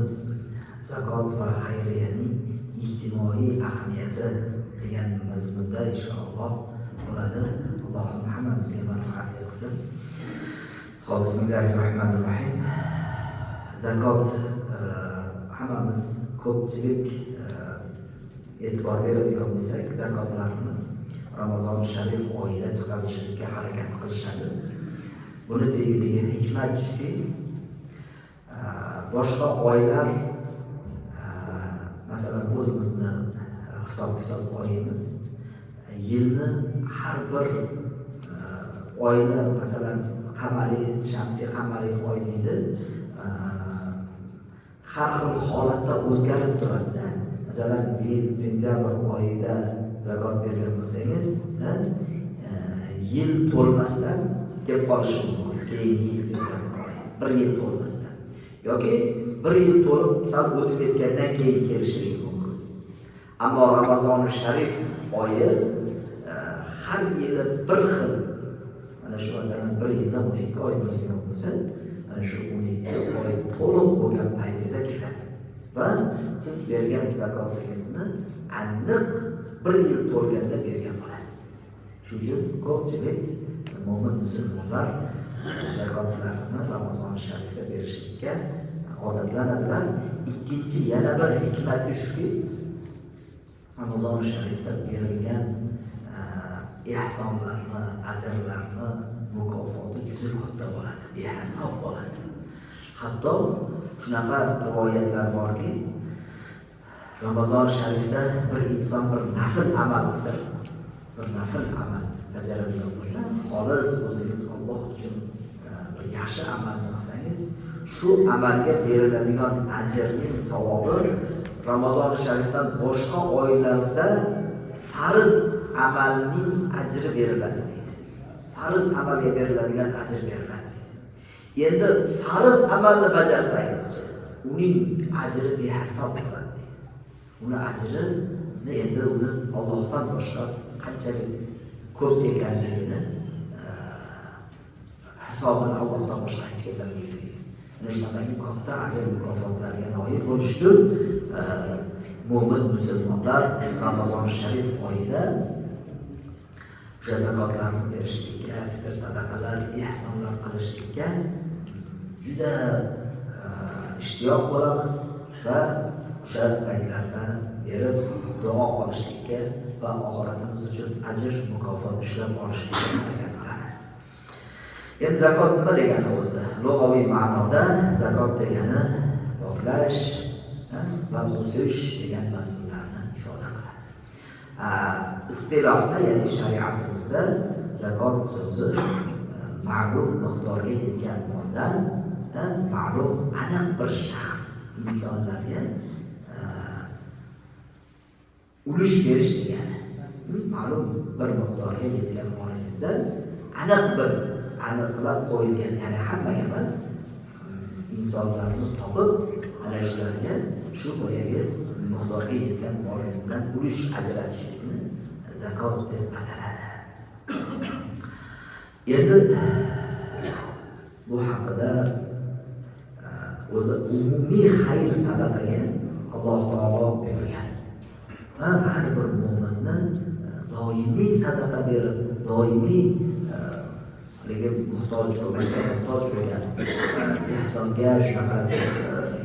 mavzuimiz zakot va xayriyaning ijtimoiy ahamiyati degan mazmunda inshaalloh bo'ladi. Alloh hammamizga manfaatli qilsin. Bismillahirrohmanirrohim. Zakot hammamiz ko'pchilik e'tibor beradigan bo'lsak, zakotlarni Ramazon sharif oyida chiqarishga harakat qilishadi. Buni tagiga hikmat shuki, boshqa oylar masalan o'zimizni hisob-kitob oyimiz, yilni har bir oyni masalan qamariy, shamsiy qamariy oy deydi, har xil holatda o'zgarib turadi. Masalan, yil sentyabr oyida zakot bergan bo'lsangiz, yil to'lmasdan kelib qolishi mumkin. Keyingi yil sentyabr oyi, bir yil to'lmasdan yoki bir yil to'lib sal o'tib ketgandan keyin kelishi mumkin. Ammo Ramazon sharif oyi har yili bir xil. Mana shu masalan bir yilda 12 oy bo'lgan bo'lsa, mana shu 12 oy to'liq bo'lgan paytida keladi. Va siz bergan zakotingizni aniq bir yil to'lganda bergan bo'lasiz. Shuning uchun ko'pchilik mo'min musulmonlar zakotlarini Ramazon sharifda berishga odatlanadilar. Ikkinchi yana bir hikmati shuki, Ramazon sharifda berilgan ihsonlarni, ajrlarni mukofoti juda katta bo'ladi, behisob bo'ladi. Hatto shunaqa rivoyatlar borki, Ramazon sharifda bir inson bir nafl amal qilsa, bir nafl amal bajaradigan bo'lsa, xolis o'zingiz Alloh uchun bir yaxshi amalni qilsangiz, shu amalga beriladigan ajrning savobi Ramazon sharifdan boshqa oylarda farz amalning ajri beriladi deydi. Farz amalga beriladigan ajr beriladi. Endi farz amalni bajarsangiz, uning ajri behisob bo'ladi deydi. Uni ajrini endi Allohdan boshqa qanchalik ko'p ekanligini hisobini Allohdan boshqa hech kim bilmaydi deydi. Mana shunaqangi katta ajr mukofotlarga noil bo'lish uchun mo'min musulmonlar Ramazon sharif oyida o'sha zakotlarni berishlikka, fitr sadaqalar, ihsonlar qilishlikka juda ishtiyoq bo'lamiz va o'sha paytlarda berib duo olishlikka va oxiratimiz uchun ajr mukofot ushlab olishlikka harakat qilamiz. Endi zakot nima degani o'zi? Lug'aviy ma'noda zakot degani poklash va o'sish degan mazmunlarni ifoda qiladi. Istilohda, ya'ni shariatimizda zakot so'zi ma'lum miqdorga yetgan moldan ma'lum aniq bir shaxs, insonlarga ulush berish degani. Ma'lum bir miqdorga yetgan molingizdan aniqlab qo'yilgan, ya'ni hammaga emas, insonlarni topib, ana shularga shu boyagi miqdorga yetgan molingizdan ulush ajratishlikni zakot deb ataladi. Endi bu haqida o'zi umumiy xayr sadaqaga Alloh taolo buyurgan. Har bir mo'minni doimiy sadaqa berib, doimiy muhtoj bo'lgan, ihsonga, shunaqa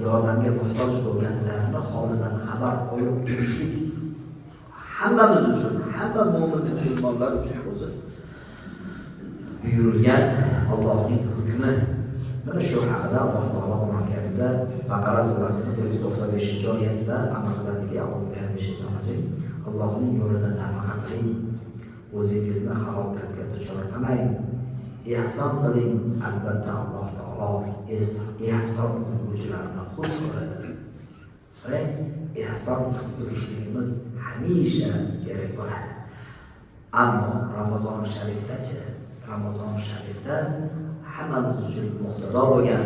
yordamga muhtoj bo'lganlarni holidan xabar olib turishlik hammamiz uchun, hamma mo'min musulmonlar uchun o'zi buyurilgan Allohning hukmi. Mana shu haqida Alloh taolo Qur'on Karimda Baqara surasining 195-oyatida amr qiladiki, Allohning yo'lida nafaqa qiling, o'zingizni halokatga duchor qilmang, ihson qiling, albatta Alloh taolo ihson qiluvchilarni xush ko'radi. Ihson qilib turishligimiz hamisha kerak bo'ladi. Ammo Ramazon sharifda hammamiz uchun muqtado bo'lgan,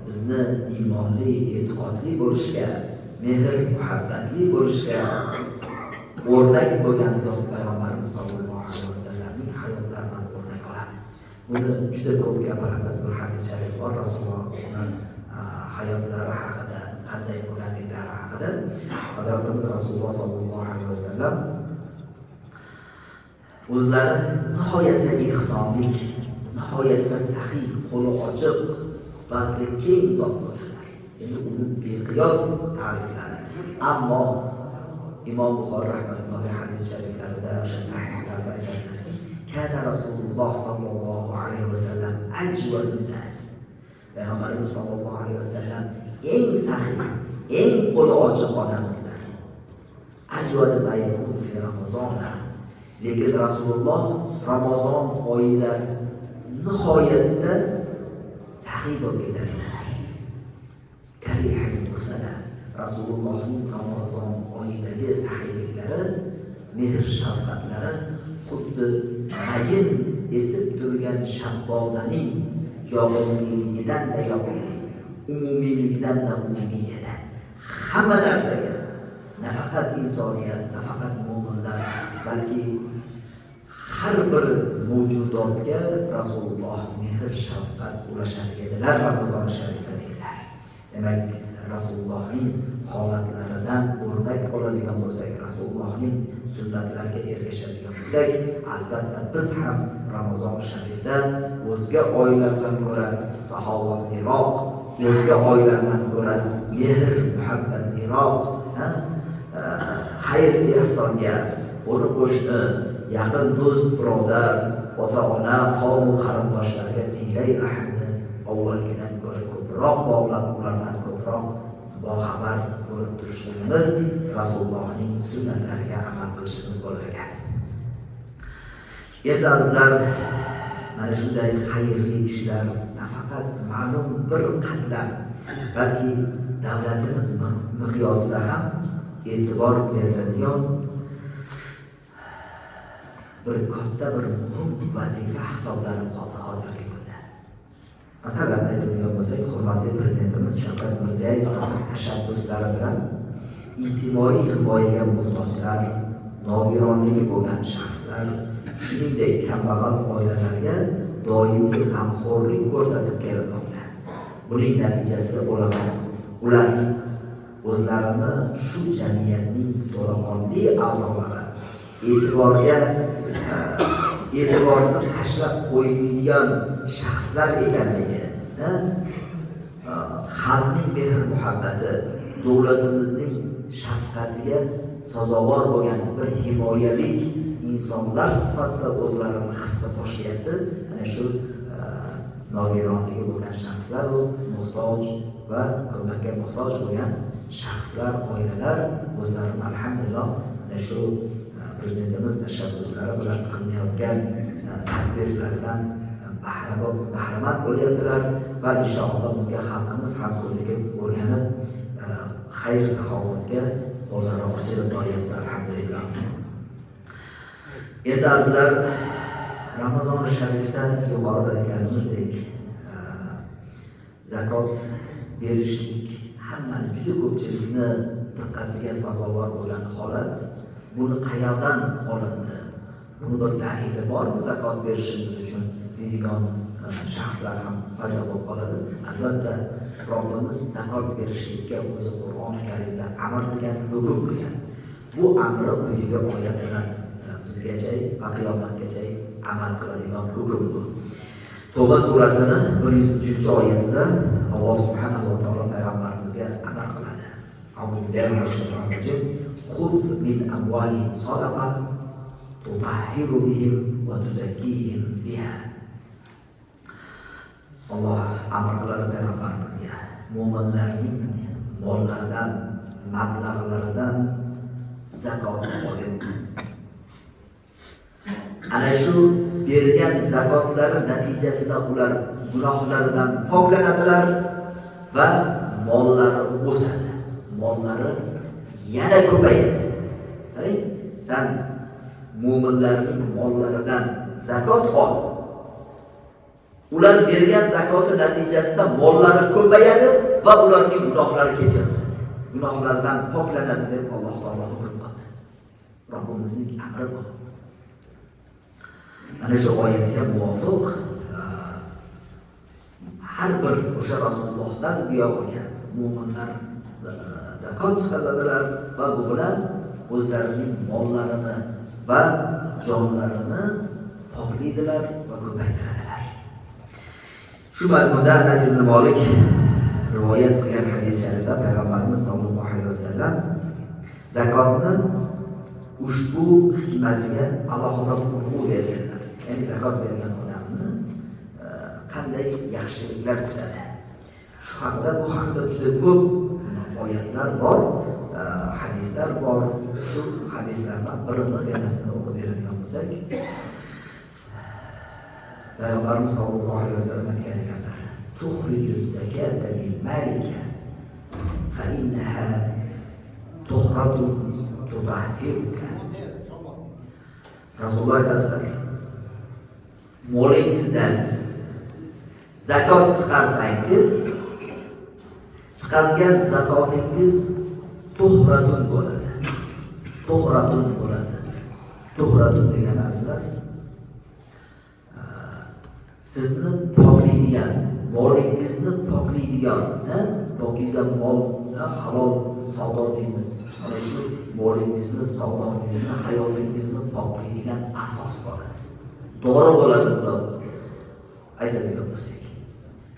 bizni iymonli, e'tiqodli bo'lishga, mehr, muhabbatli bo'lishga o'rnak bo'lgan zot payg'ambarimiz sollallohu alayhi vasallamning hayotlaridan o'rnak olamiz. Buni juda ko'p gapiramiz. Bir hadis sharif bor, Rasulullohning hayotlari haqida qanday haqida Hazratimiz Rasululloh sollallohu alayhi vasallam o'zlari nihoyatda ehsonlik, nihoyatda saxiy, qo'li ochiq, bag'ri keng zot bo'ldilar. Endi uni beqiyos ta'rifladi. Ammo Imom Buxoriy rahmatullohi hadis shariflarida o'sha sahihlarda aytadilar. Kana Rasululloh sollallohu alayhi vasallam ajwadun nas. Payg'ambarimiz sollallohu alayhi vasallam eng saxiy, eng qo'li ochiq odamlar. Ajwadu ma yakunu fi Ramazon. Lekin Rasululloh Ramazon oyida nihoyatda saxiy bo'lib ketadilar. Karihul musala. Rasulullohning Ramazon oyidagi saxiyliklari, mehr shafqatlari xuddi mayin esib turgan shabbodaning yog'inligidan-da yog'inli, umumiyligidan-da umumiy edi. Hamma narsaga, nafaqat insoniyat, nafaqat mo'minlar, balki har bir mavjudotga Rasululloh mehr shafqat ulashar edilar Ramazon sharifida dedilar. Demak, Rasulullohning holatlaridan o'rnak oladigan bo'lsak, Rasulullohning sunnatlariga ergashadigan bo'lsak, albatta biz ham Ramazon sharifda o'zga oylardan ko'ra saxovatliroq, o'zga oylardan ko'ra mehr, muhabbatliroq, xayr ehsonga, qo'ni qo'shni, yaqin do'st, birodar, ota-ona, qavm qarindoshlarga silay rahmni avvalgidan ko'ra ko'proq bog'lab, ulardan ko'proq boxabar bo'lib turishligimiz Rasulullohning sunnatlariga amal qilishimiz bo'lar ekan. Endi azizlar, mana shunday xayrli ishlar nafaqat ma'lum bir qadam, balki davlatimiz miqyosida ham e'tibor beriladigan bir katta bir muhim vazifa hisoblanib qoldi hozirgi kunda. Masalan, aytadigan bo'lsak, hurmatli Prezidentimiz Shavkat Mirziyoyev tashabbuslari bilan ijtimoiy himoyaga muhtojlar, nogironligi bo'lgan shaxslar, shuningdek kambag'al oilalarga doimiy g'amxo'rlik ko'rsatib kelinmoqda. Buning natijasi o'laroq ular o'zlarini shu jamiyatning to'laqonli a'zolari, e'tiborsiz tashlab qo'yiladigan shaxslar ekanligi, xalqning mehr muhabbati, davlatimizning shafqatiga sazovor bo'lgan bir himoyalik insonlar sifatida o'zlarini his qila boshlayapti. Ana shu nogironligi bo'lgan shaxslar, muhtoj va ko'makka muhtoj bo'lgan shaxslar, oilalar o'zlarini alhamdulillah ana shu Prezidentimiz tashabbuslari bilan qilinayotgan tadbirlardan bahramand bo'lyaptilar va inshaalloh bunga xalqimiz ham ko'nikib o'rganib xayr saxovatga qo'llari ochilib boryapti alhamdulillah. Endi azizlar, Ramazon sharifda yuqorida aytganimizdek zakot berishlik hammani, juda ko'pchilikni diqqatiga sazovor bo'lgan holat. Buni qayerdan olindi? Buni bir dalili bormi zakot berishimiz uchun deydigan shaxslar ham paydo bo'lib qoladi. Albatta, Robbimiz zakot berishlikka o'zi Qur'oni Karimda amr qilgan, hukm qilgan. Bu amri quyidagi oyat bilan bizgacha va qiyomatgacha amal qiladigan hukm bu. Tavba surasini 103-oyatida Alloh subhanahu va taolo payg'ambarimizga amr qiladi. Allohga خذ من أموالهم صدقة تطهر بهم وتزكيهم بها. Allah amr qiladi payg'ambarimizga, mo'minlarning mollaridan, mablag'laridan zakot oling. Ana shu bergan zakotlari natijasida ular gunohlaridan poklanadilar va mollari o'sadi. Mollari yana ko'payadi. Sen mo'minlarning mollaridan zakot ol. Ular bergan zakoti natijasida mollari ko'payadi va ularning gunohlari kechiriladi. Gunohlardan poklanadi deb Alloh taolo hukm qildi. Robbimizning amri bu. Ana shu oyatga muvofiq har bir o'sha Rasulullohdan buyog'iga mu'minlar zakot chiqazadilar va bu bilan o'zlarining mollarini va jonlarini poklaydilar va ko'paytiradilar. Shu mazmunda Anas ibn Malik rivoyat qilgan hadis sharifda Payg'ambarimiz sollallohu alayhi vasallam zakotni ushbu hikmatiga alohida urg'u berganlar. Ya'ni zakot bergan odamni qanday yaxshiliklar kutadi. Shu haqida bu haqida juda ko'p oyatlar bor, hadislar bor. Shu hadislardan birini yanasini o'qib beradigan bo'lsak, Payg'ambarimiz sollallohu alayhi vasallam aytgan ekanlar: "Tuxrijuz zakata min malika fa innaha tuhratun tutahhiruka." Rasululloh aytadilar: molingizdan zakot chiqarsangiz, chiqargan zakotingiz tuhratun bo'ladi. Tuhratun bo'ladi. Tuhratun degan narsalar sizni poklaydigan, molingizni poklaydigan, pokiza mol, halol savdo deymiz. Mana shu molingizni, savdongizni, hayotingizni poklaydigan asos bo'ladi. Dori bo'ladi bular aytadigan bo'lsak.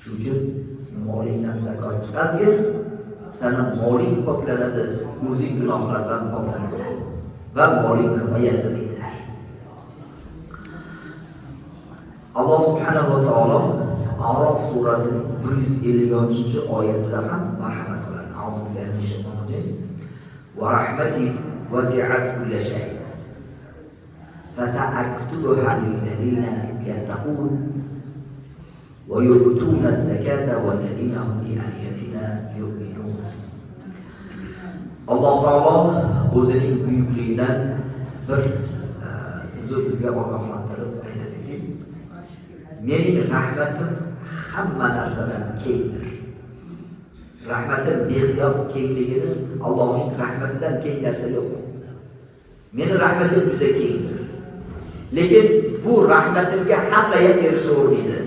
Shuning uchun molingdan zakot chiqargin, sana moling poklanadi, o'zing gunohlardan poklanasan va moling ko'payadi deydilar. Alloh subhanahu va taolo A'rof surasining 150-oyatida ham marhamat qiladi. A'udhu billahi minash shaytonir rojim. Va rahmati wasi'at kulla shay. Fasa'aktubuha lil-ladina yattaqun wa yu'tuna az-zakata wal-ladina hum bi ayatina yu'minun. Alloh taolo o'zining buyukligidan bir sizni bizga ogohlantirib aytadiki, mening rahmatim hamma narsadan kengdir. Rahmatim beqiyos kengligini Allohning rahmatidan keng narsa yo'q. Mening rahmatim juda kengdir. Lekin bu rahmatimga hamma ham erishavermaydi.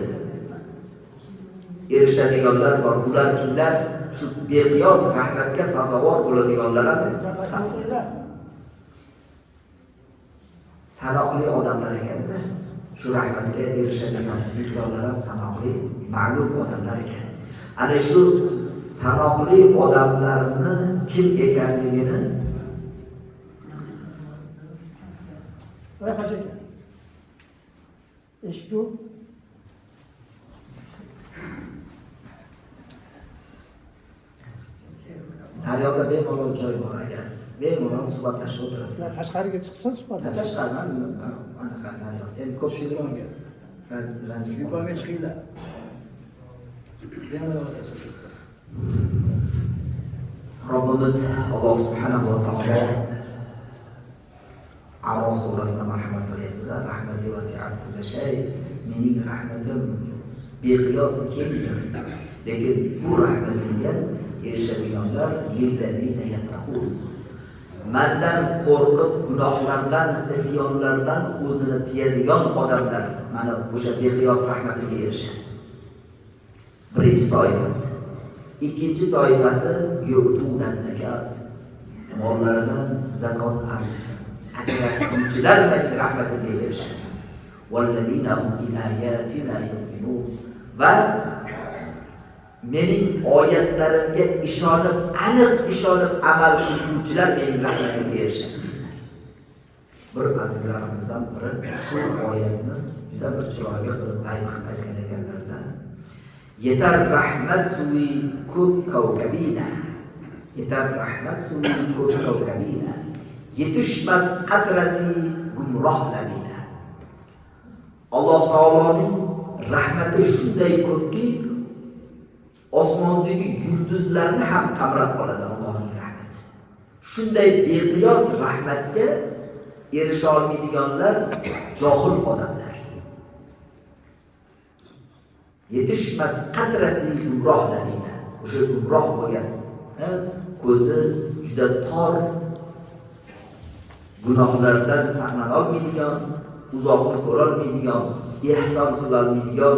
Erishadiganlar bor. Ular kimlar? Shu beqiyos rahmatga sazovor bo'ladiganlar ham sanoqli odamlar ekanda. Shu rahmatga erishadigan insonlar ham sanoqli, ma'lum odamlar ekan. Ana shu sanoqli odamlarni kim ekanligini eshitdim. Daryoda bemalol joy bor ekan. Bemalol suhbatlashib o'tirasizlar. Tashqariga chiqsin suhbatlashib. Tashqaridan anaqa daryo. Endi ko'pchilik Yuborga chiqinglar. Bemalol o'tirasiz. Robbimiz Alloh subhanahu va taolo A'rof surasida marhamat qilyaptilar. Rahmati wasi'at kulla shay. Mening rahmatim beqiyos kengdir. Lekin bu rahmatimga erishadiganlar lillazina yattaqun. Mendan qo'rqib gunohlardan, isyonlardan o'zini tiyadigan odamlar mana o'sha beqiyos rahmatimga erishadi. Birinchi toifasi. Ikkinchi toifasi yu'tuna zakat. Mollaridan zakot ajratuvchilar mening rahmatimga erishadi. Wallazina hum bi ayatina yu'minun. Va mening oyatlarimga ishonib, aniq ishonib amal qiluvchilar mening rahmatimga erishadi. Bir azizlarimizdan biri shu oyatni juda bir chiroyli qilib aytgan ekanlar. Yetar rahmat suvi ko'p kavkabina. Yetar rahmat suvi ko'p kavkabina. Yetishmas qatrasi gumrohlamina. Alloh taoloning rahmati shunday ko'pki, osmondagi yulduzlarni ham qamrab oladi Allohning rahmati. Shunday beqiyos rahmatga erisha olmaydiganlar johil odamlar. Yetishmas qatrasi gumrohlarina. O'sha gumroh bo'lgan, ko'zi juda tor, gunohlardan saqlana olmaydigan, uzoqni ko'ra olmaydigan, ihson qila olmaydigan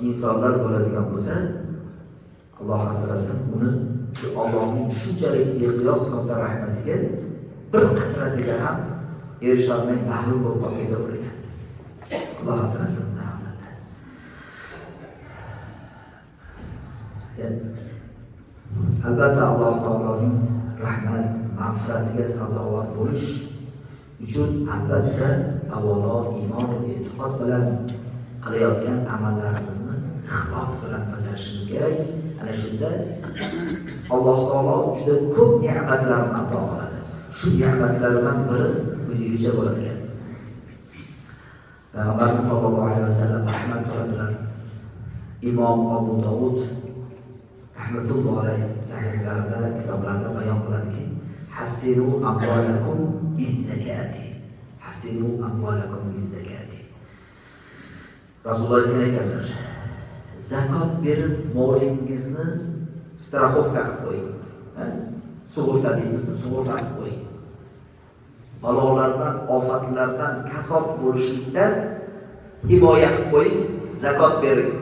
insonlar bo'ladigan bo'lsa, Alloh asrasin, uni shu Allohning shunchalik beqiyos katta rahmatiga bir qatrasiga ham erisholmay mahrum bo'lib qolib ketavergan. Alloh asrasin. Albatta Alloh taoloning rahmat, mag'firatiga sazovor bo'lish uchun albatta avvalo iymon va e'tiqod bilan qilayotgan amallarimizni ixlos bilan bajarishimiz kerak. Ana shunda Alloh taolo juda ko'p ne'matlarni ato qiladi. Shu ne'matlardan biri quyidagicha bo'lar ekan. Payg'ambarimiz sollallohu alayhi vasallam rahmat qiladilar. Imom Abu Dovud rahmatullohi alayhi sahihlarida, kitoblarida bayon qiladiki, hassinu amwalakum biz-zakati. Hassinu amwalakum biz-zakati. Rasululloh aytgan ekanlar, zakot berib molingizni straxovka qilib qo'ying. Sug'urta deymizmi? Sug'urta qilib qo'ying. Balolardan, ofatlardan, kasob bo'lishlikdan himoya qilib qo'ying, zakot bering.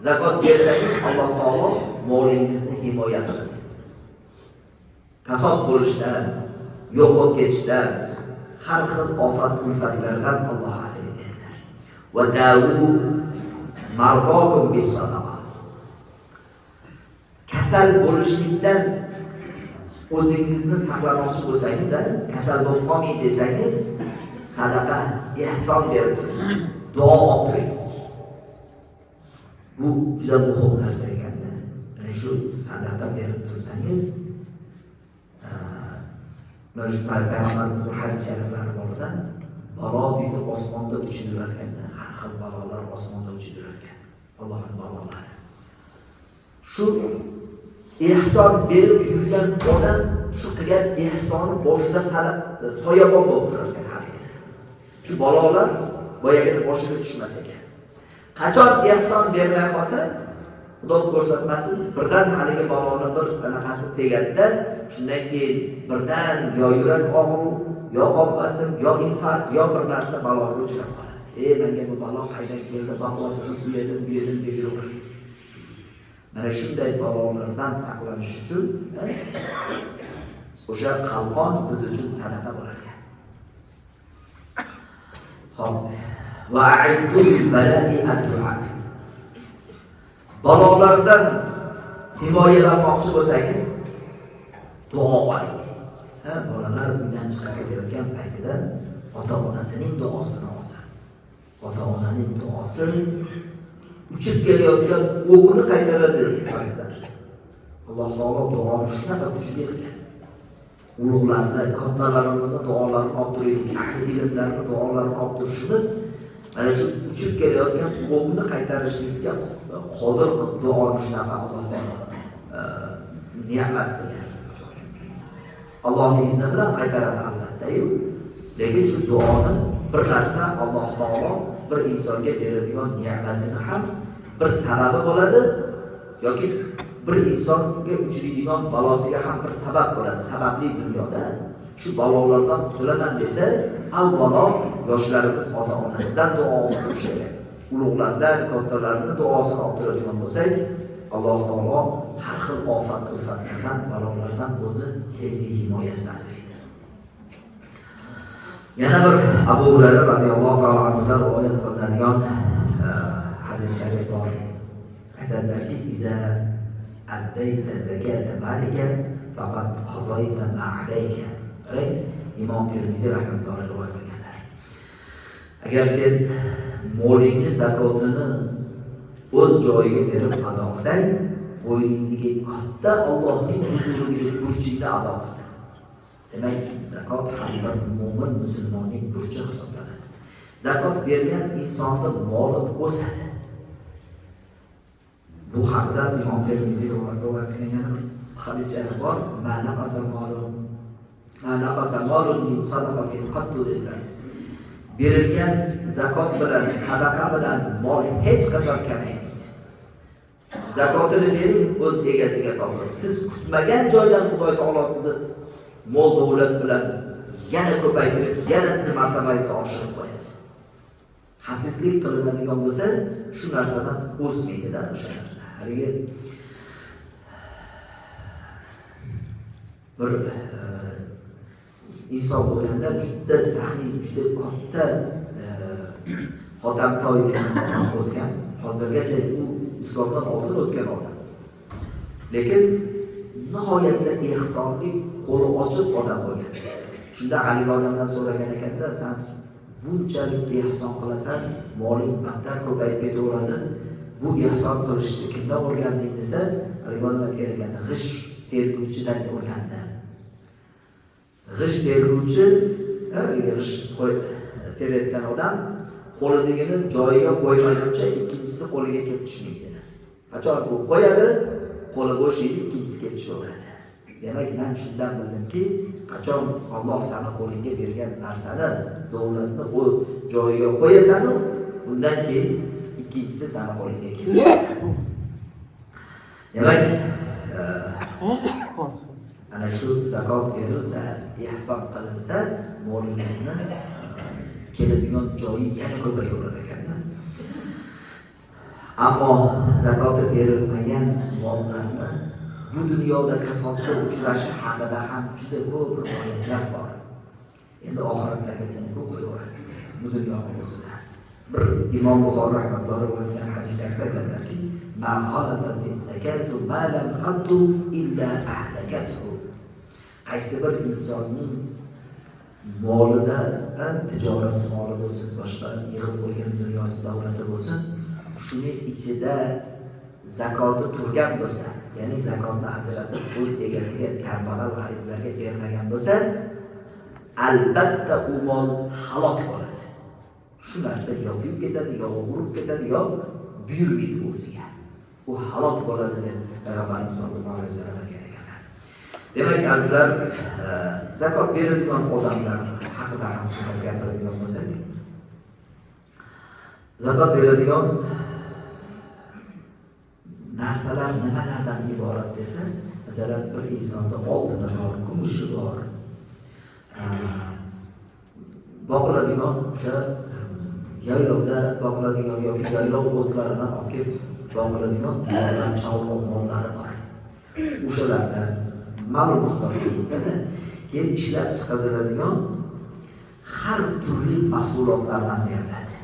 Zakot bersangiz Alloh taolo molingizni himoya qiladi. Kasob bo'lishdan, yo'q bo'lib ketishdan, har xil ofat kulfatlardan Alloh asraydilar. Va da'u mardokum bis-sadaqa. Kasal bo'lishlikdan o'zingizni saqlamoqchi bo'lsangiz, kasal bo'lib qolmay desangiz, sadaqa, ihson berib turing, duo olib turing. Bu juda muhim narsa ekanda. Mana shu sadaqa berib tursangiz, mana shu payg'ambarimizning hadis shariflari borda, balo deydi osmonda uchib yurar ekanda, har xil balolar osmonda uchib yurar ekan. Allohning balolari. Shu ihson berib yurgan odam shu qilgan ihsoni boshida soyabon bo'lib turar ekan haliga. Shu balolar boyagiga boshiga tushmas ekan. Qachon ihson bermay qolsa, Xudo ko'rsatmasin, birdan haligi baloni bir qanaqasi tegadi-da, shundan keyin birdan yo yurak og'riq, yo qon bosim, yo infarkt, yo bir narsa baloga uchrab qoladi. Menga bu balo qaydan keldi? Baqosini bu yerdan deb yuraveramiz. Mana shunday balolardan saqlanish uchun o'sha qalqon biz uchun sadaqa bo'lar ekan. Xo'p. Va a'iddu bil-bala'i ad-du'a. Balolardan himoyalanmoqchi bo'lsangiz, duo qiling. Bolalar uydan chiqib ketayotgan paytida ota-onasining duosini olsa. Ota-onaning duosi uchib kelayotgan o'g'ni qaytaradi bizlar. Alloh taolo duoni shunaqa kuchli qilgan. Ulug'larni, kattalarimizni duolarini olib turaylik, ahli ilmlarni duolarini olib turishimiz mana shu uchib kelayotgan o'g'ni qaytarishlikka qodir qilib duoni shunaqa Alloh ne'mat qilgan. Allohning izni bilan qaytaradi albatta-yu, lekin shu duoni bir narsa Alloh taolo bir insonga beradigan ne'matini ham bir sababi bo'ladi yoki bir insonga uchraydigan balosiga ham bir sabab bo'ladi. Sababli dunyoda shu balolardan qutulaman desa, avvalo yoshlarimiz ota-onasidan duo olib turish kerak. Ulug'lardan, kattalarning duosini olib turadigan bo'lsak, Alloh taolo har xil ofat, kulfatlardan, balolardan o'zi hifzi himoyasida asraydi. Yana bir Abu Hurayra radhiyallohu ta'ala anhudan rivoyat qilinadigan hadis sharif bor. Aytadilarki, "Iza addayta zakata malika faqat qazayta ma alayka." Imom Tirmiziy rahmatullohi alayhi rivoyat qilganlar. Agar sen molingni zakotini o'z joyiga berib ado qilsang, bo'yningdagi katta Allohning huzuriga burchingni ado qilsan. Demak, zakot har bir mo'min musulmonning burchi hisoblanadi. Zakot bergan insonning moli o'sadi. Bu haqda Imom Tirmiziy rivoyat qilgan hadis sharif bor. Mana qasamalun min sadaqatin qattu dedilar. Berilgan zakot bilan, sadaqa bilan mol hech qachon kamaymaydi. Zakotini bering, o'z egasiga toping. Siz kutmagan joydan Xudo taolo sizni mol davlat bilan yana ko'paytirib, yana sizni martabangizni oshirib qo'yadi. Xasislik qilinadigan bo'lsa, shu narsadan o'smaydi-da o'sha narsa. Haligi bir inson bo'lganda juda saxiy, juda katta Xotamtoyga o'tgan, hozirgacha u islomdan oldin o'tgan odam. Lekin nihoyatda ehsonli, qo'li ochiq odam bo'lgan. Shunda Ali odamdan so'ragan ekanda, sen bunchalik ehson qilasan, moling battar ko'payib ketaveradi. Bu ehson qilishni kimdan o'rganding desa, Ali odam aytgan ekan, g'ish terguvchidan o'rgandi. G'ish terguvchi, g'ish terayotgan odam qo'lidagini joyiga qo'ymaguncha ikkinchisi qo'liga kelib tushmaydi. Qachon u qo'yadi, qo'li bo'sh edi, ikkinchisi kelib tushaveradi. Demak, men shundan bildimki, qachon Alloh sana qo'lingga bergan narsani, davlatni u joyiga qo'yasan, undan keyin ikkinchisi sana qo'lingga keladi. Demak, ana shu zakot berilsa, ihson qilinsa, molingizni keladigan joyi yana ko'payaverar ekanda. Ammo zakoti berilmagan mollarni bu dunyoda kasodga uchrashi haqida ham juda ko'p rivoyatlar bor. Endi oxiratdagisini qo'yaverasiz. Bu dunyoning o'zida. Bir Imom Buxoriy rahmatullohi rivoyat qilgan hadisda aytadilarki, "Ma xalaqatiz zakatu malan qattu illa ahlakathu." Qaysi bir insonning molida, tijorat moli bo'lsin, boshqa yig'ib qo'ygan dunyosi davlati bo'lsin, shuni ichida zakoti turgan bo'lsa, ya'ni zakotni ajratib o'z egasiga, kambag'al g'ariblarga bermagan bo'lsa, albatta u mol halok bo'ladi. Shu narsa yo kuyib ketadi, yo urib ketadi, yo buyurmaydi o'ziga. U halok bo'ladi deb Payg'ambarimiz sollallohu alayhi vasallam aytgan ekanlar. Demak, azizlar, zakot beradigan odamlar haqida ham gapiradigan bo'lsak, zakot beradigan narsalar nimalardan iborat desa, masalan, bir insonda oltini bor, kumushi bor, boqiladigan o'sha yaylovda boqiladigan yoki yaylov o'tlaridan olib kelib boqiladigan chavloq mollari bor. O'shalardan ma'lum miqdorda yetsa-da, keyin ishlab chiqariladigan har turli mahsulotlardan beriladi.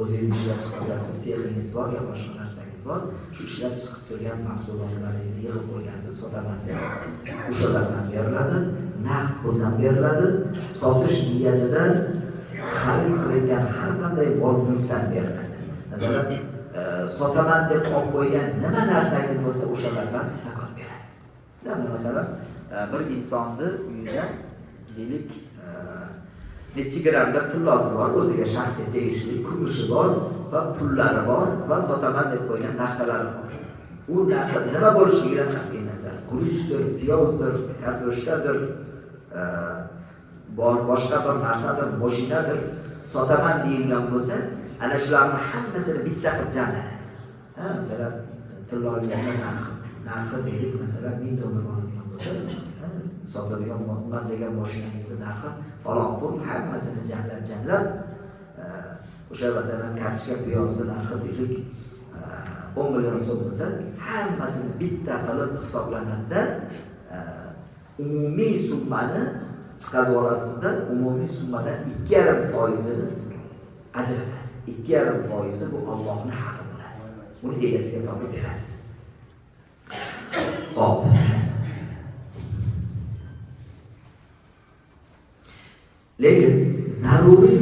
O'zingiz ishlab chiqarasiz, sexingiz bor, yo boshqa narsangiz bor, shu ishlab chiqib turgan mahsulotlaringizni yig'ib qo'ygansiz, sotaman deb o'shalardan beriladi, naqd puldan beriladi, sotish niyatidan xarid qilingan har qanday mol-mulkdan beriladi. Masalan, sotaman deb olib qo'ygan nima narsangiz bo'lsa, o'shalardan zakot berasiz. Masalan, bir insonni uyida deylik necha grammda tillosi bor, o'ziga shaxsiy tegishli kumushi bor va pullari bor va sotaman deb qo'ygan narsalari bor. U narsa nima bo'lishligidan qat'iy nazar, guruchdir, piyozdir, kartoshkadir, boshqa bir narsadir, mashinadir, sotaman deyilgan bo'lsa, ana shularning hammasini bitta qilib jamlanadi. Masalan, tilloning narxi deylik, masalan, 1000 dollar bo'ladigan bo'lsa, sotadigan man degan mashinangizni narxi falon pul, hammasini jamlab o'sha masalan kartoshka piyozni narxi deylik 10 million so'm bo'lsa, hammasini bitta qilib hisoblanadi. Umumiy summani chiqarib olasizda, umumiy summadan 2,5% ajratasiz. 2,5% bu Allohning haqqi bo'ladi. Buni egasiga topib berasiz. Xo'p. Lekin zaruriy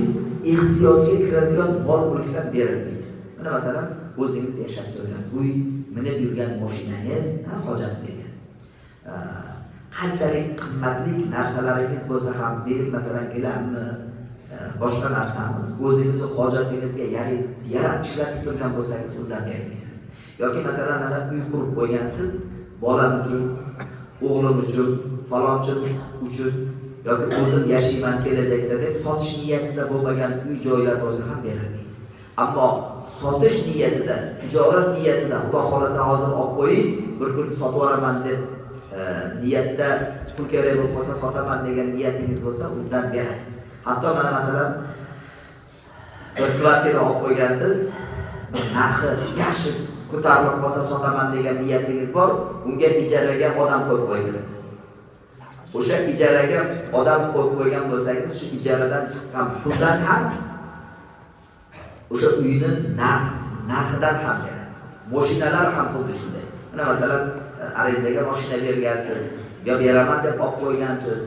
ehtiyojga kiradigan mol-mulklar berilmaydi. Mana masalan, o'zingiz yashab turgan uy, minib yurgan mashinangiz, hojat degan. Qanchalik qimmatli narsalaringiz bo'lsa ham, deylik masalan gilammi, boshqa narsani o'zingizni hojatingizga yarab ishlatib turgan bo'lsangiz, undan bermaysiz. Yoki masalan mana uy qurib qo'ygansiz, bolam uchun, o'g'lim uchun, falonchi uchun yoki o'zim yashayman kelajakda deb sotish niyatida bo'lmagan uy joylar bo'lsa ham berilmaydi. Ammo sotish niyatida, tijorat niyatida, Xudo xolasa hozir olib qo'ying, bir kun sotib olaman deb niyatda pul kerak bo'lib qolsa sotaman degan niyatingiz bo'lsa, undan berasiz. Hatto mana masalan bir kvartira olib qo'ygansiz, narxi yaxshi ko'tarilib qolsa sotaman degan niyatingiz bor, unga ijaraga odam qo'yib qo'ygansiz. O'sha ijaraga odam qo'yib qo'ygan bo'lsangiz, shu ijaradan chiqqan puldan ham o'sha uyni narxidan ham berasiz. Mashinalar ham xuddi shunday. Mana masalan, arendaga mashina bergansiz, yo beraman deb olib qo'ygansiz,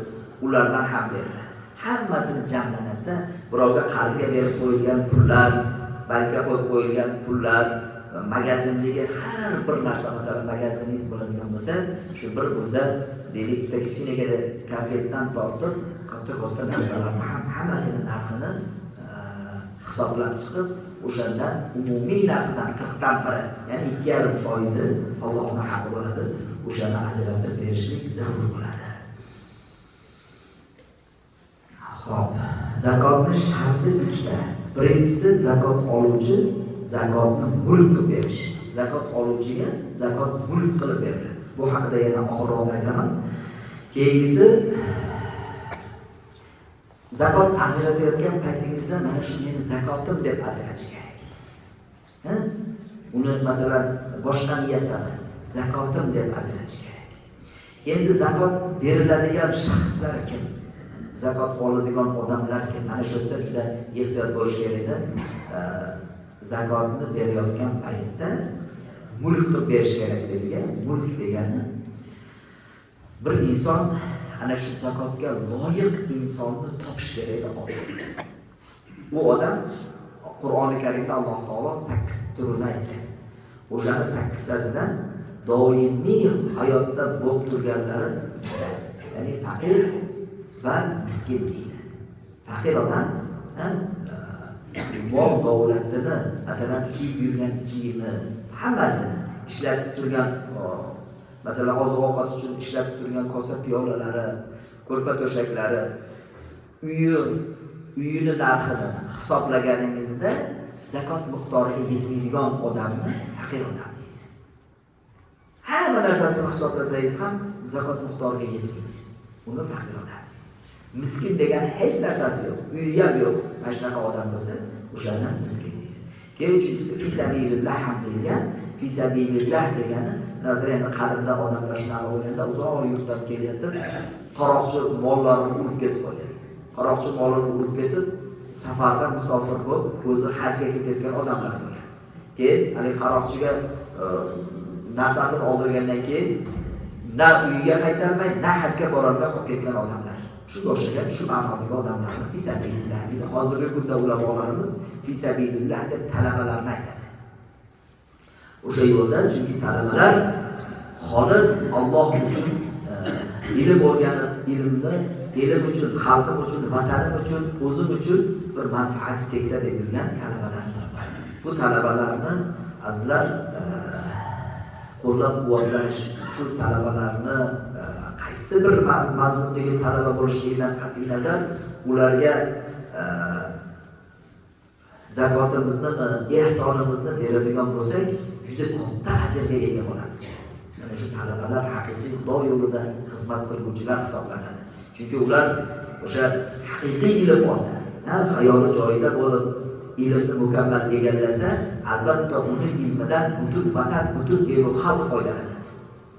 ulardan ham beriladi. Hammasini jamlanadi. Birovga qarzga berib qo'yilgan pullar, bankka qo'yib qo'yilgan pullar, magazindagi har bir narsa, masalan, magaziningiz bo'ladigan bo'lsa, shu bir bunda deylik, kichkinagina konfetdan tortib, katta narsalarni hammasini narxini hisoblab chiqib, o'shandan umumiy narxdan 40dan biri, ya'ni 2,5% Allohning haqqi bo'ladi. O'shani ajratib berishlik zarur bo'ladi. Xo'p, zakotning sharti ikkita. Birinchisi, zakot oluvchi zakotni mulk qilib berish. Zakot oluvchiga zakot mulk qilib beriladi. Bu haqida yana oxirroq aytaman. Keyingisi, zakot ajratayotgan paytingizda mana shu meni zakotim deb ajratish kerak. Uni masalan boshqa niyatda emas, zakotim deb ajratish kerak. Endi zakot beriladigan shaxslar kim? Zakot oladigan odamlar kim? Mana shu yerda juda ehtiyot bo'lish kerak edi. Zakotni berayotgan paytda mulk qilib berish kerak deyilgan. Mulk degani bir inson ana shu zakotga loyiq insonni topish kerak edi. Bu odam Qur'oni Karimda Alloh taolo 8 turini aytgan. O'shani 8tasidan doimiy hayotda bo'lib turganlari, ya'ni faqir va miskin deydi. Faqir odam mol davlatini, masalan, kiyib yurgan kiyimi, hammasini ishlatib turgan, masalan, oziq-ovqat uchun ishlatib turgan kosa piyolalari, ko'rpa to'shaklari, uyini narxini hisoblaganingizda zakot miqdoriga yetmaydigan odamni faqir odam deydi. Hamma narsasini hisoblasangiz ham zakot miqdoriga yetmaydi. Uni faqir odam. Miskin degani hech narsasi yo'q, uyi ham yo'q. Mana shunaqa odam bo'lsa, o'shani miskin deydi. Keyin uchinchisi fi sabilillah ham deyilgan. Fi sabilillah degani, nazar endi qadimda odamlar shunaqa bo'lganda, uzoq yurtdan kelyapti, qaroqchi mollarni urib ketib qolgan. Qaroqchi mollarni urib ketib, safarda musofir bo'lib, o'zi hajga ketayotgan odamlar bo'lgan. Keyin hali qaroqchiga narsasini oldirgandan keyin na uyiga qaytarmay, na hajga borolmay qolib ketgan odamlar. Shunga o'xshagan shu ma'nodagi odamlarni fi sabilillah deydi. Hozirgi kunda ulamolarimiz fi sabilillah deb talabalarni aytadi. O'sha yo'lda, chunki talabalar xolis Alloh uchun ilm o'rganib, ilmni elim uchun, xalqim uchun, vatanim uchun, o'zim uchun bir manfaat tegsa deb yurgan talabalarimiz. Bu talabalarni azizlar qo'llab-quvvatlash, shu talabalarni qaysi bir mazmundagi talaba bo'lishligidan qat'iy nazar, ularga zakotimizni, ehsonimizni beradigan bo'lsak, juda katta ajrga ega bo'lamiz. Mana shu talabalar haqiqiy Xudo yo'lida xizmat qiluvchilar hisoblanadi. Chunki ular o'sha haqiqiy ilm olsa, xayoli joyida bo'lib, ilmni mukammal egallasa, albatta uning ilmidan butun vatan, butun el va xalq foydalanadi.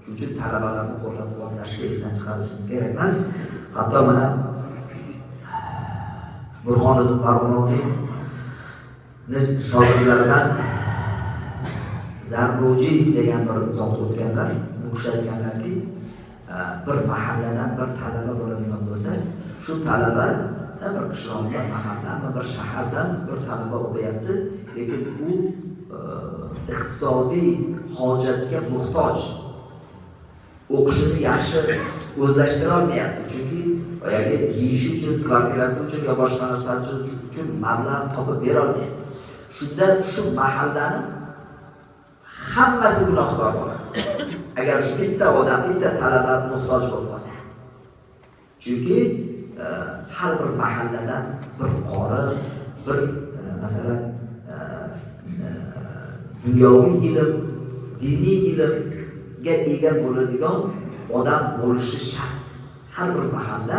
Shuning uchun talabalarni qo'llab-quvvatlashni esdan chiqarishimiz kerak emas. Hatto mana Burxoniddin Barg'unovning shogirdlaridan Zarruji degan bir zot o'tganlar, o'sha aytganlarki, bir mahalladan bir talaba bo'ladigan bo'lsa, shu talaba bir qishloqdan, mahalladan, bir shahardan bir talaba o'qiyapti, lekin u iqtisodiy hojatga muhtoj. O'qishini yaxshi o'zlashtira olmayapti, chunki boyagi yeyish uchun, kvartirasi uchun yo boshqa narsasi uchun mablag' topib bera olmayapti. Shunda shu mahallani hammasi gunohkor bo'ladi. Agar shu bitta odam, bitta talaba muhtoj bo'lmasa. Chunki har bir mahalladan bir qori, bir masalan dunyoviy ilm, diniy ilmga ega bo'ladigan odam bo'lishi shart. Har bir mahalla,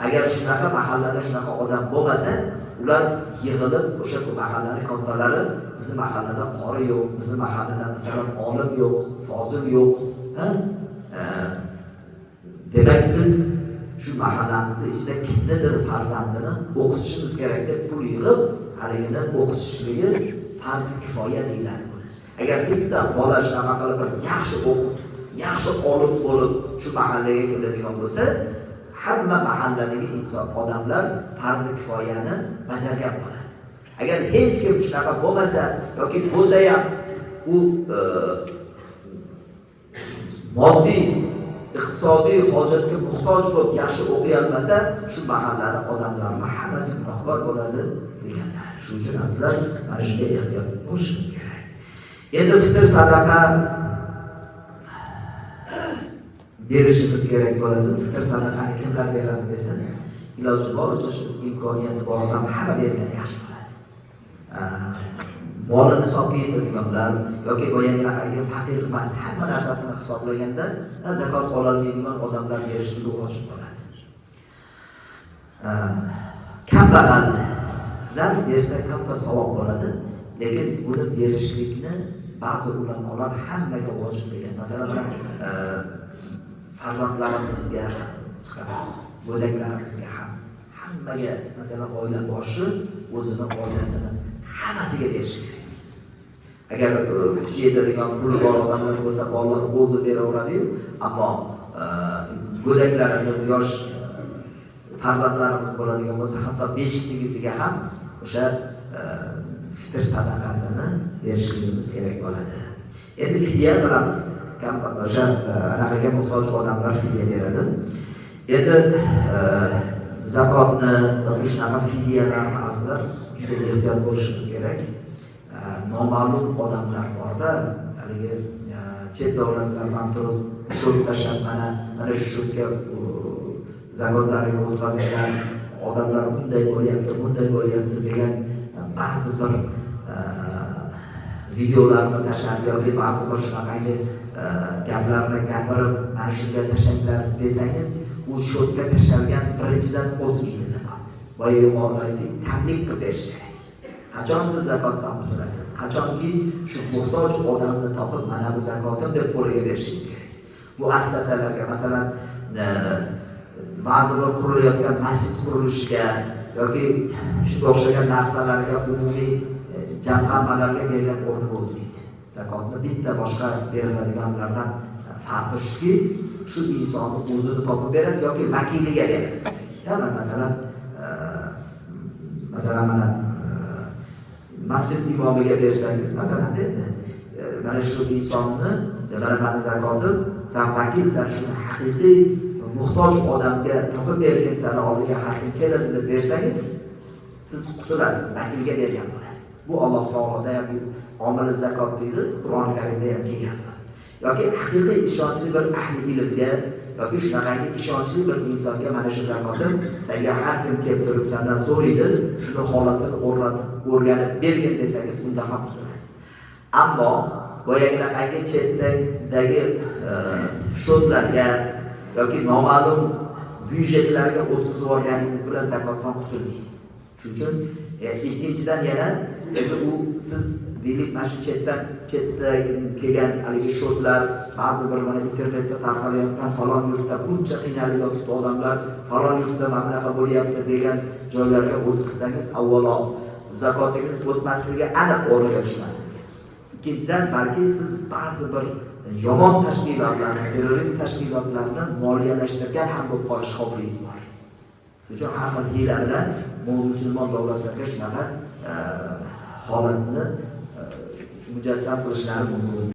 agar shunaqa mahallada shunaqa odam bo'lmasa, ular yig'ilib o'sha mahallani kattalari, bizning mahallada qori yo'q, bizning mahallada masalan olim yo'q, fozil yo'q, Demak biz shu mahallamizni ichida kimnidir farzandini o'qitishimiz kerak deb pul yig'ib, haligini o'qitishligi farz kifoya deyiladi. Agar bitta bola shunaqa qilib bir yaxshi o'qib, yaxshi olim bo'lib shu mahallaga keladigan bo'lsa, hamma mahalladagi inson odamlar farz kifoyani bajargan bo'ladi. Agar hech kim shunaqa bo'lmasa yoki bo'lsa ham u moddiy iqtisodiy hojatga muhtoj bo'lib yaxshi o'qiy olmasa, shu mahallani odamlarning hammasi gunohkor bo'ladi deganlar. Shuning uchun azizlar, mana shunga ehtiyot bo'lishimiz kerak. Endi fitr sadaqa berishimiz kerak bo'ladi. Fitr sadaqani kimlar beradi desa, iloji boricha shu imkoniyati bor odam hamma bergan yaxshi bo'ladi. Molini hisobga yetirganlar yoki boyagina faqir emas, hamma narsasini hisoblaganda zakot ololmaydigan odamlar berishligi vojib bo'ladi. Kambag'allar bersa katta savob bo'ladi, lekin buni berishlikni ba'zi ulamolar hammaga vojib degan. Masalan, farzandlarimizga chiqaramiz, bo'laklarimizga ham, hammaga, masalan, oila boshi o'zini oilasini hammasiga berish kerak. Agar kuchi yetadigan puli bor odamlar bo'lsa, Alloh o'zi beraveradi-yu, ammo go'daklarimiz, yosh farzandlarimiz bo'ladigan bo'lsa, hatto beshikligisiga ham o'sha fitr sadaqasini berishligimiz kerak bo'ladi. Endi fidya bilamiz, o'sha anaqaga muhtoj odamlar fidya beradi. Endi zakotni yoki shunaqa fidyalarni azizlar juda ehtiyot bo'lishimiz kerak. Noma'lum odamlar borda, haligi chet davlatlardan turib shot tashlab, mana shu shotga zakotlarini o'tkazgan odamlar bunday bo'lyapti degan ba'zi bir videolarni tashlab yoki ba'zi bir shunaqangi gaplarni gapirib, mana shunga tashlanglar desangiz, u shotga tashalgan birinchidan o'tmaydi zakot. Va yuqoridagi taklif qilib berish kerak. Qachon siz zakotdan qutulasiz? Qachonki shu muhtoj odamni topib, mana bu zakotim deb qo'liga berishingiz kerak. Muassasalarga, masalan, ba'zi bir qurilayotgan masjid qurilishiga yoki shunga o'xshagan narsalarga, umumiy jamg'armalarga bergan o'rni bo'lmaydi. Zakotni bitta boshqa beriladiganlardan farqi shuki, shu insonni o'zini topib berasiz yoki vakiliga berasiz. Ya'ni masalan mana masjid imomiga bersangiz, masalan, mana shu insonni, mana zakotim, sen vakilsan, shuni haqiqiy muhtoj odamga topib bergan sani oldiga haqiqiy keladi deb bersangiz, siz qutulasiz, vakilga bergan bo'lasiz. Bu Alloh taoloda ham omil zakot deydi, Qur'oni Karimda ham kelgan. Yoki haqiqiy ishonchli bir ahli ilmga yoki shunaqangi ishonchli bir insonga mana shu zakotim senga har kim kelib turib sendan so'raydi, shuni holatini o'rganib bergin desangiz, unda ham qutulasiz. Ammo boyagidagi chetdagi shotlarga yoki noma'lum byudjetlarga o'tkazib yuborganingiz bilan zakotdan qutulmaysiz. Shuning uchun ikkinchidan yana u siz deylik, mana shu chetda kelgan haligi shotlar, ba'zi bir mana internetda tarqalayotgan falon yurtda buncha qiynalib yotibdi odamlar, falon yurtda mana bunaqa bo'lyapti degan joylarga o'tkazsangiz, avvalo zakotingiz o'tmasligi aniq o'rniga tushmasligi. Ikkinchidan, balki siz ba'zi bir yomon tashkilotlarni, terrorist tashkilotlarni moliyalashtirgan ham bo'lib qolish xavfingiz bor. Shuning uchun har xil hiyla bilan musulmon davlatlarga shunaqa holatni mujassam qilishlari mumkin.